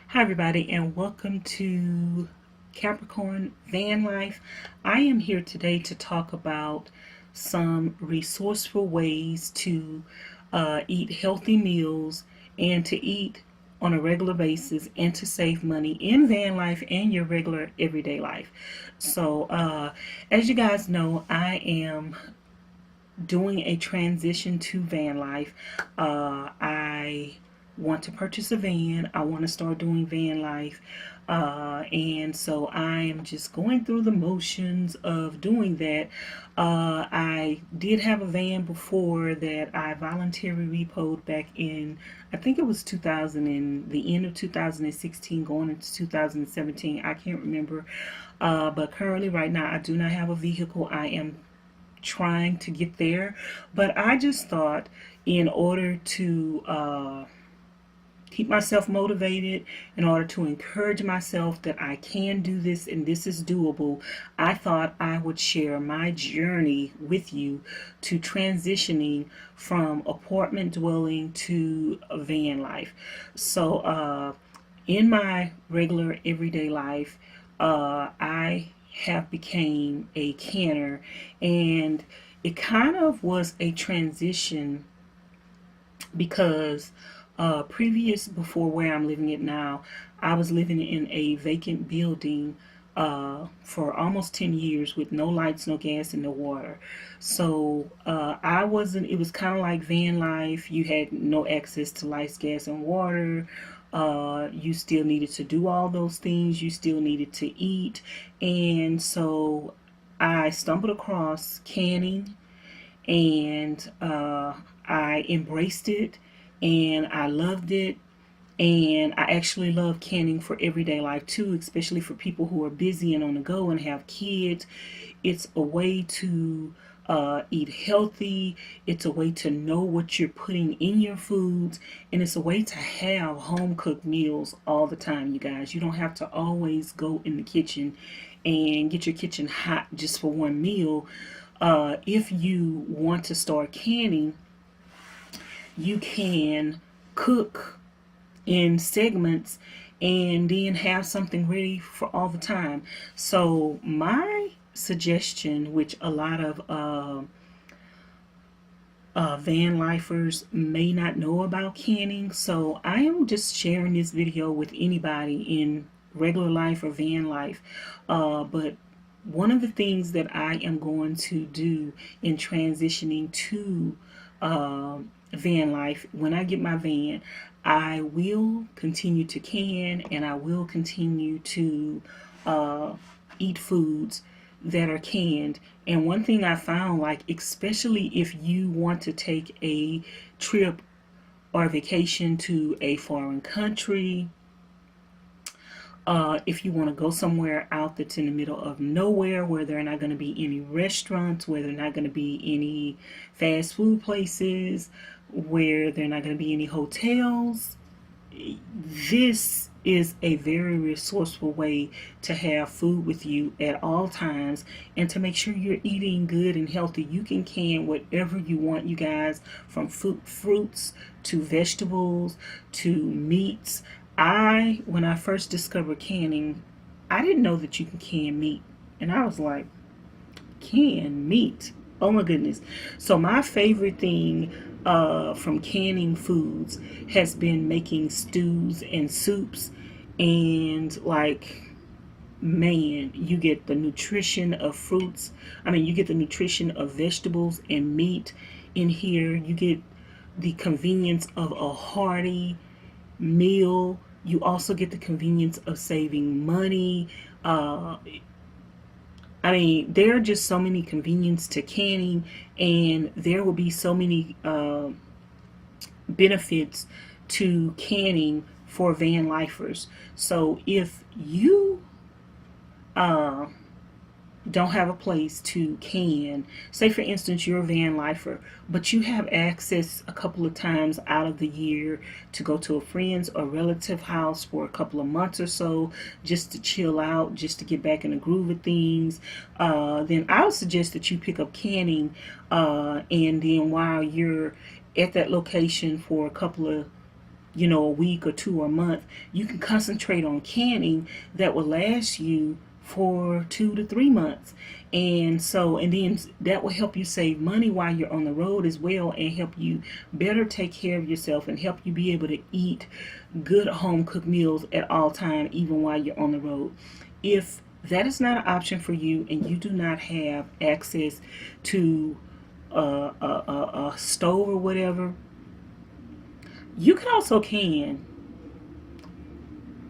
Hi, everybody, and welcome to Capricorn Van Life. I am here today to talk about some resourceful ways to eat healthy meals and to eat on a regular basis and to save money in van life and your regular everyday life. As you guys know, I am doing a transition to van life. I want to purchase a van. I want to start doing van life. And so I am just going through the motions of doing that. I did have a van before that I voluntarily repoed back in, I think it was 2000 and the end of 2016 going into 2017. I can't remember. But currently right now I do not have a vehicle. I am trying to get there. But I just thought, in order to keep myself motivated, in order to encourage myself that I can do this and this is doable, I thought I would share my journey with you to transitioning from apartment dwelling to a van life. In my regular everyday life, I have became a canner, and it kind of was a transition because previous before where I'm living it now, I was living in a vacant building for almost 10 years with no lights, no gas, and no water. I wasn't, it was kind of like van life. You had no access to lights, gas, and water. You still needed to do all those things. You still needed to eat. And so I stumbled across canning, and I embraced it and I loved it. And I actually love canning for everyday life too, especially for people who are busy and on the go and have kids. It's a way to eat healthy. It's a way to know what you're putting in your foods. And it's a way to have home cooked meals all the time, you guys. You don't have to always go in the kitchen and get your kitchen hot just for one meal. If you want to start canning, you can cook in segments and then have something ready for all the time. So my suggestion, which a lot of van lifers may not know about canning, so I am just sharing this video with anybody in regular life or van life. But one of the things that I am going to do in transitioning to van life, when I get my van, I will continue to can and I will continue to eat foods that are canned. And one thing I found, like, especially if you want to take a trip or vacation to a foreign country, if you want to go somewhere out that's in the middle of nowhere where there are not going to be any restaurants, where there are not going to be any fast food places, where there are not going to be any hotels, this is a very resourceful way to have food with you at all times and to make sure you're eating good and healthy. You can whatever you want, you guys, from fruits to vegetables to meats. When I first discovered canning, I didn't know that you can can meat. And I was like, canned meat? Oh my goodness. So my favorite thing from canning foods has been making stews and soups. And like, man, you get the nutrition of fruits. I mean, you get the nutrition of vegetables and meat in here. You get the convenience of a hearty meal. You also get the convenience of saving money. I mean, there are just so many conveniences to canning, and there will be so many benefits to canning for van lifers. So if you uh, don't have a place to can, say for instance you're a van lifer, but you have access a couple of times out of the year to go to a friend's or relative house for a couple of months or so, just to chill out, just to get back in the groove of things, then I would suggest that you pick up canning, and then while you're at that location for a couple of a week or two or a month. You can concentrate on canning that will last you for 2 to 3 months. And then that will help you save money while you're on the road as well, and help you better take care of yourself, and help you be able to eat good home cooked meals at all time, even while you're on the road. If that is not an option for you, and you do not have access to a stove or whatever, you can also can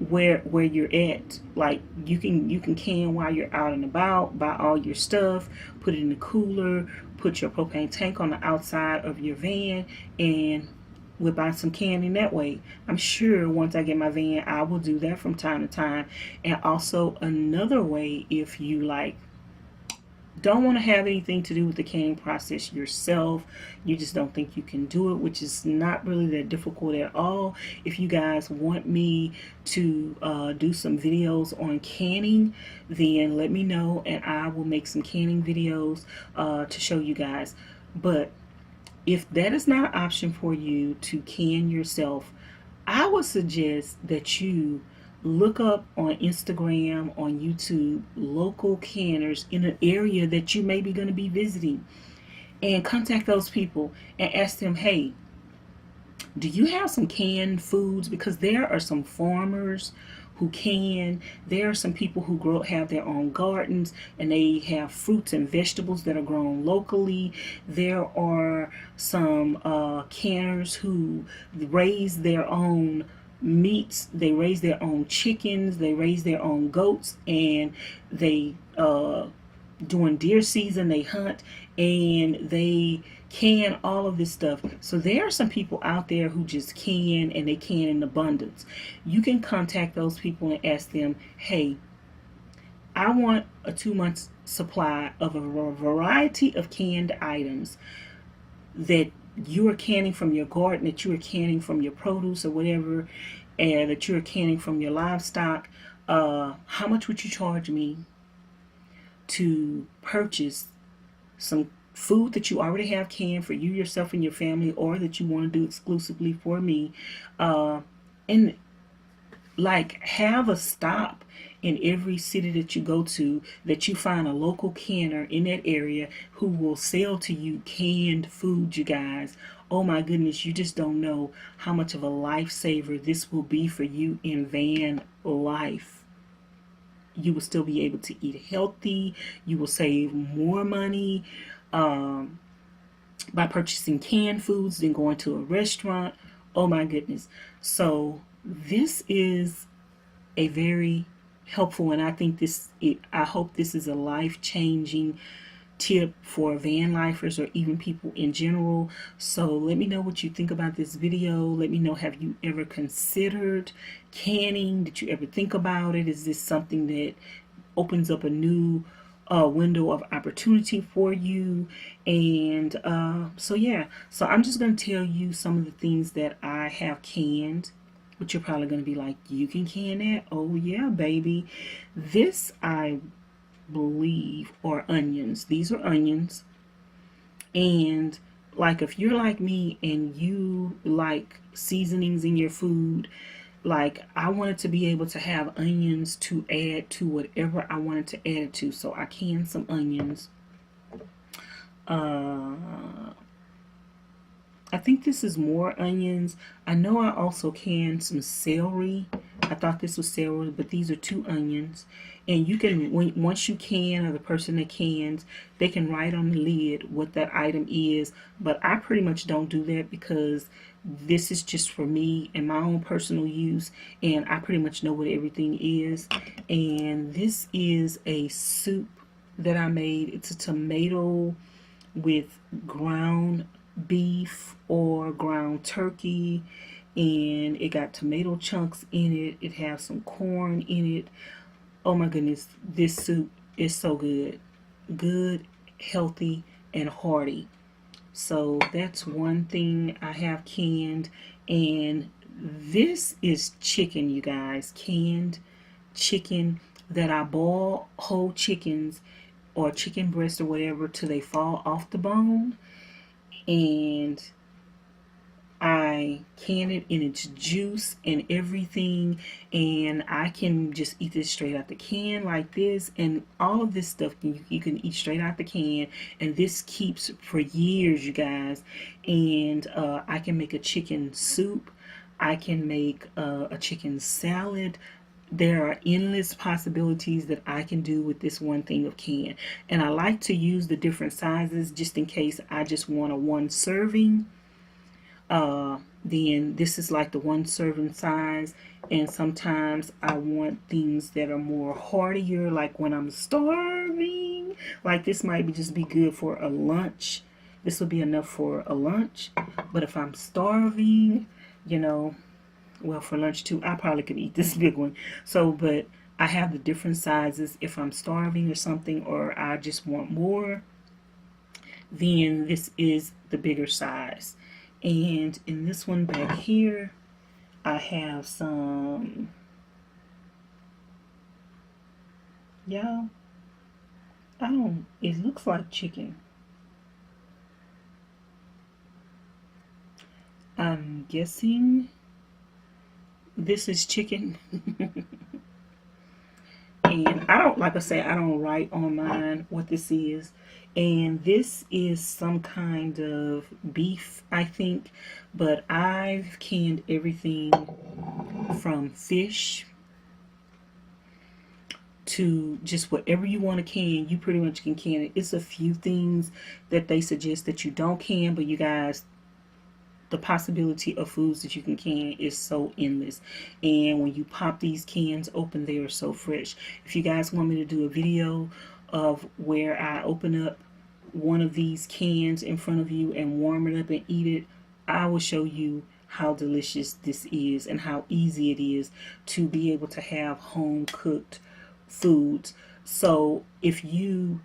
where you're at. Like you can can while you're out and about. Buy all your stuff, put it in the cooler, put your propane tank on the outside of your van, and whip out some canning that way. I'm sure once I get my van, I will do that from time to time. And also another way, if you like don't want to have anything to do with the canning process yourself, you just don't think you can do it, which is not really that difficult at all. If you guys want me to do some videos on canning, then let me know, and I will make some canning videos to show you guys. But if that is not an option for you to can yourself, I would suggest that you look up on Instagram, on YouTube, local canners in an area that you may be going to be visiting, and contact those people and ask them, hey, do you have some canned foods? Because there are some farmers who can. There are some people who have their own gardens, and they have fruits and vegetables that are grown locally. There are some canners who raise their own meats. They raise their own chickens. They raise their own goats, and they during deer season they hunt, and they can all of this stuff. So there are some people out there who just can, and they can in abundance. You can contact those people and ask them, hey, I want a 2 month supply of a variety of canned items that you are canning from your garden, that you are canning from your produce or whatever, and that you are canning from your livestock. How much would you charge me to purchase some food that you already have canned for you, yourself, and your family, or that you want to do exclusively for me, and like have a stop in every city that you go to, that you find a local canner in that area who will sell to you canned food, you guys. Oh my goodness, you just don't know how much of a lifesaver this will be for you in van life. You will still be able to eat healthy. You will save more money by purchasing canned foods than going to a restaurant. Oh my goodness. So this is a very helpful, and I think I hope this is a life-changing tip for van lifers, or even people in general. So let me know what you think about this video. Let me know, have you ever considered canning? Did you ever think about it? Is this something that opens up a new window of opportunity for you? And so I'm just going to tell you some of the things that I have canned, which you're probably going to be like, you can can that? Oh yeah, baby. This, I believe, are onions. These are onions. And like, if you're like me and you like seasonings in your food, like, I wanted to be able to have onions to add to whatever I wanted to add it to. So I canned some onions. I think this is more onions. I know I also canned some celery. I thought this was celery, but these are 2 onions. And you can, once you can, or the person that cans, they can write on the lid what that item is. But I pretty much don't do that, because this is just for me and my own personal use, and I pretty much know what everything is. And this is a soup that I made. It's a tomato with ground beef or ground turkey, and it got tomato chunks in it. It has some corn in it. Oh my goodness, this soup is so good. Good, healthy, and hearty. So that's one thing I have canned. And this is chicken, you guys. Canned chicken that I boil whole chickens or chicken breast or whatever till they fall off the bone. And I can it in its juice and everything, and I can just eat this straight out the can like this. And all of this stuff you can eat straight out the can, and this keeps for years, you guys. And I can make a chicken soup. I can make a chicken salad. There are endless possibilities that I can do with this one thing of can. And I like to use the different sizes just in case I just want a one serving. Then this is like the one serving size. And sometimes I want things that are more heartier, like when I'm starving. Like this might just be good for a lunch. This will be enough for a lunch. But if I'm starving, you know, well, for lunch too, I probably could eat this big one. So, but I have the different sizes. If I'm starving or something, or I just want more, then this is the bigger size. And in this one back here, I have some, y'all, I don't, it looks like chicken. I'm guessing this is chicken. And I don't, like I say, I don't write on mine what this is. And this is some kind of beef, I think. But I've canned everything from fish to just whatever you want to can. You pretty much can can it. It's a few things that they suggest that you don't can, but you guys, the possibility of foods that you can is so endless. And when you pop these cans open, they are so fresh. If you guys want me to do a video of where I open up one of these cans in front of you and warm it up and eat it, I will show you how delicious this is and how easy it is to be able to have home cooked foods. So if you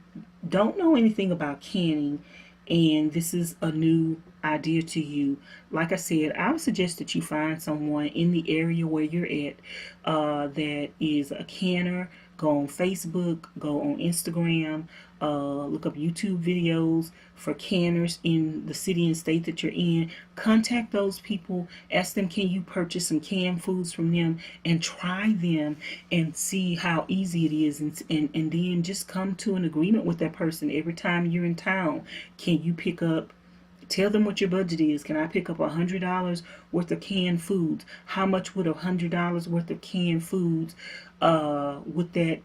don't know anything about canning and this is a new idea to you, like I said, I would suggest that you find someone in the area where you're at that is a canner. Go on Facebook, go on Instagram, look up YouTube videos for canners in the city and state that you're in. Contact those people, ask them, can you purchase some canned foods from them, and try them and see how easy it is, and then just come to an agreement with that person. Every time you're in town, can you pick up, tell them what your budget is. Can I pick up $100 worth of canned foods? How much would $100 worth of canned foods would that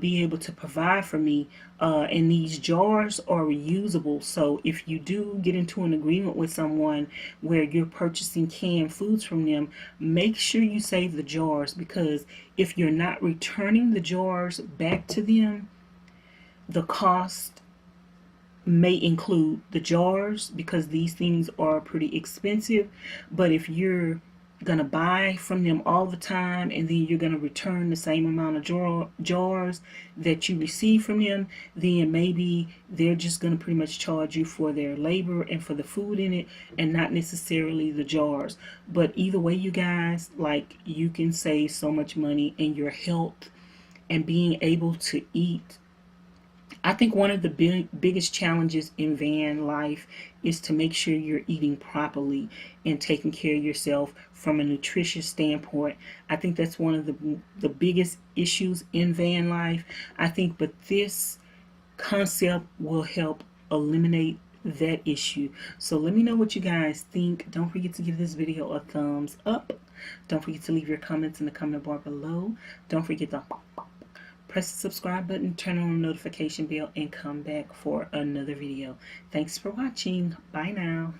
be able to provide for me? And these jars are reusable. So if you do get into an agreement with someone where you're purchasing canned foods from them, make sure you save the jars, because if you're not returning the jars back to them, the cost may include the jars, because these things are pretty expensive. But if you're gonna buy from them all the time and then you're gonna return the same amount of jars that you receive from them, then maybe they're just gonna pretty much charge you for their labor and for the food in it, and not necessarily the jars. But either way, you guys, like, you can save so much money in your health and being able to eat. I think one of the biggest challenges in van life is to make sure you're eating properly and taking care of yourself from a nutritious standpoint. I think that's one of the biggest issues in van life, I think. But this concept will help eliminate that issue. So let me know what you guys think. Don't forget to give this video a thumbs up. Don't forget to leave your comments in the comment bar below. Don't forget to press the subscribe button, turn on the notification bell, and come back for another video. Thanks for watching. Bye now.